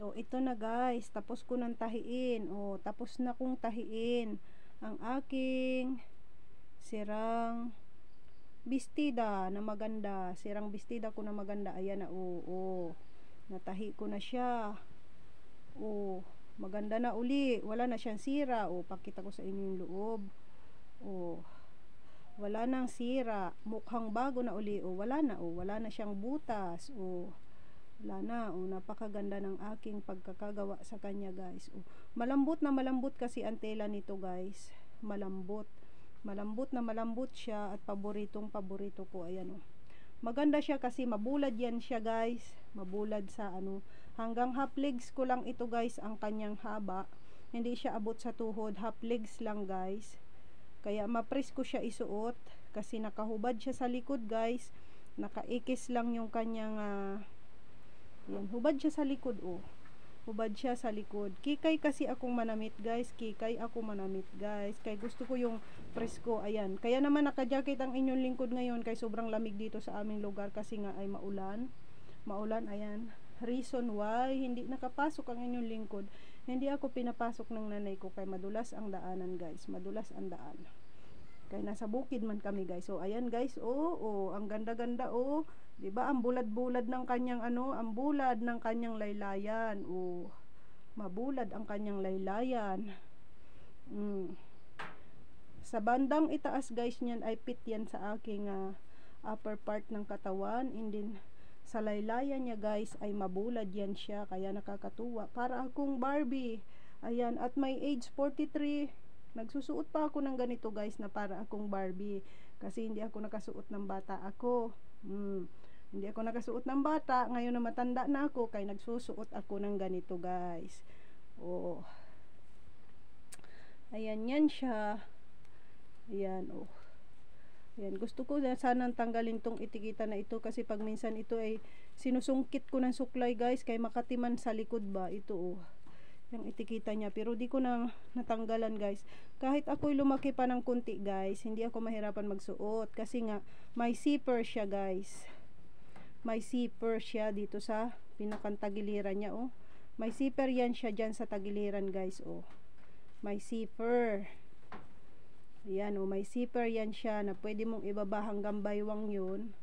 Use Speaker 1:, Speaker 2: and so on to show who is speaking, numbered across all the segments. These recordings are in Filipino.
Speaker 1: O, ito na guys, tapos ko nang tahiin. O, tapos na kong tahiin ang aking sirang bestida na maganda. Sirang bestida ko na maganda. Ayan na, o. Natahi ko na siya. O, maganda na uli. Wala na siyang sira. O, pakita ko sa inyo yung loob. O, wala nang sira. Mukhang bago na uli. O, wala na. O, wala na siyang butas. O, wala na. O, napakaganda ng aking pagkakagawa sa kanya guys. O, malambot na malambot kasi ang tela nito guys. Malambot. Malambot na malambot siya at paboritong paborito ko. Ayan o. Maganda siya kasi mabulad yan siya guys. Mabulad sa ano. Hanggang half legs ko lang ito guys ang kanyang haba. Hindi siya abot sa tuhod. Half legs lang guys. Kaya ma-press ko siya isuot. Kasi nakahubad siya sa likod guys. Nakaikis lang yung kanyang yan, hubad siya sa likod oh. Hubad siya sa likod. Kikay kasi akong manamit guys. Kikay ako manamit guys. Kaya gusto ko yung presko. Ayan. Kaya naman naka-jacket ang inyong lingkod ngayon. Kaya sobrang lamig dito sa aming lugar. Kasi nga ay maulan. Maulan. Ayan. Reason why hindi nakapasok ang inyong lingkod. Hindi ako pinapasok ng nanay ko. Kaya madulas ang daanan guys. Madulas ang daan. Kaya nasa bukid man kami guys. So ayan guys, ang ganda-ganda 'Di ba? Ang bulad-bulad ng kanyang ang bulad ng kanyang laylayan. Mabulad ang kanyang laylayan. Sa bandang itaas guys niyan ay pit yan sa aking upper part ng katawan, and then sa laylayan niya guys ay mabulad yan siya, kaya nakakatuwa. Para akong Barbie. Ayan, at my age 43, nagsusuot pa ako ng ganito guys na para akong Barbie. Kasi hindi ako nakasuot ng bata ako. Hindi ako nakasuot ng bata. Ngayon na matanda na ako, kaya nagsusuot ako ng ganito guys. Ayan yan siya. Ayan Ayan, gusto ko sanang tanggalin tong etiketa na ito kasi pag minsan ito ay sinusungkit ko ng suklay guys, kaya makatiman sa likod ba ito yung etiketa niya, pero di ko nang natanggalan guys. Kahit ako'y lumaki pa ng kunti guys, hindi ako mahirapan magsuot kasi nga may zipper siya guys. May zipper siya dito sa pinakang tagiliran niya May zipper yan siya dyan sa tagiliran guys May zipper. Ayan may zipper yan siya na pwede mong ibaba hanggang baywang yun.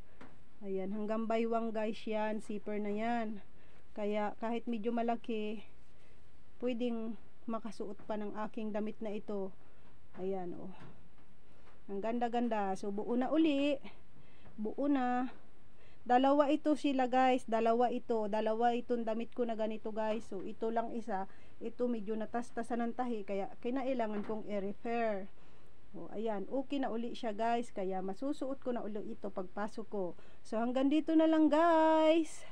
Speaker 1: Ayan, hanggang baywang guys yan, zipper na yan. Kaya kahit medyo malaki, pwedeng makasuot pa ng aking damit na ito. Ayan ang ganda-ganda. So buo na uli. Buo na. Dalawa ito sila guys. Dalawa itong damit ko na ganito guys. So ito lang isa. Ito medyo natastasan ng tahi, kaya kinailangan kong i-repair. Ayan, okay na uli siya guys. Kaya masusuot ko na uli ito pagpasok ko. So hanggang dito na lang guys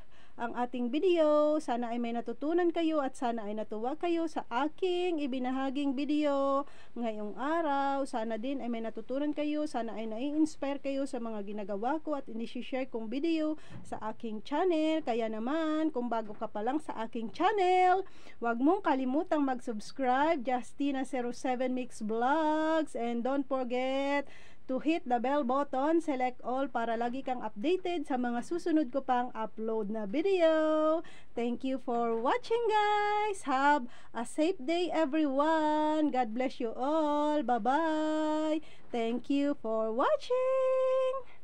Speaker 1: ang ating video. Sana ay may natutunan kayo at sana ay natuwa kayo sa aking ibinahaging video ngayong araw. Sana din ay may natutunan kayo. Sana ay nai-inspire kayo sa mga ginagawa ko at inishishare kong video sa aking channel. Kaya naman, kung bago ka pa lang sa aking channel, huwag mong kalimutang mag-subscribe, Justina07 Mix Vlogs, and don't forget to hit the bell button, select all para lagi kang updated sa mga susunod ko pang upload na video. Thank you for watching guys. Have a safe day everyone. God bless you all. Bye-bye. Thank you for watching.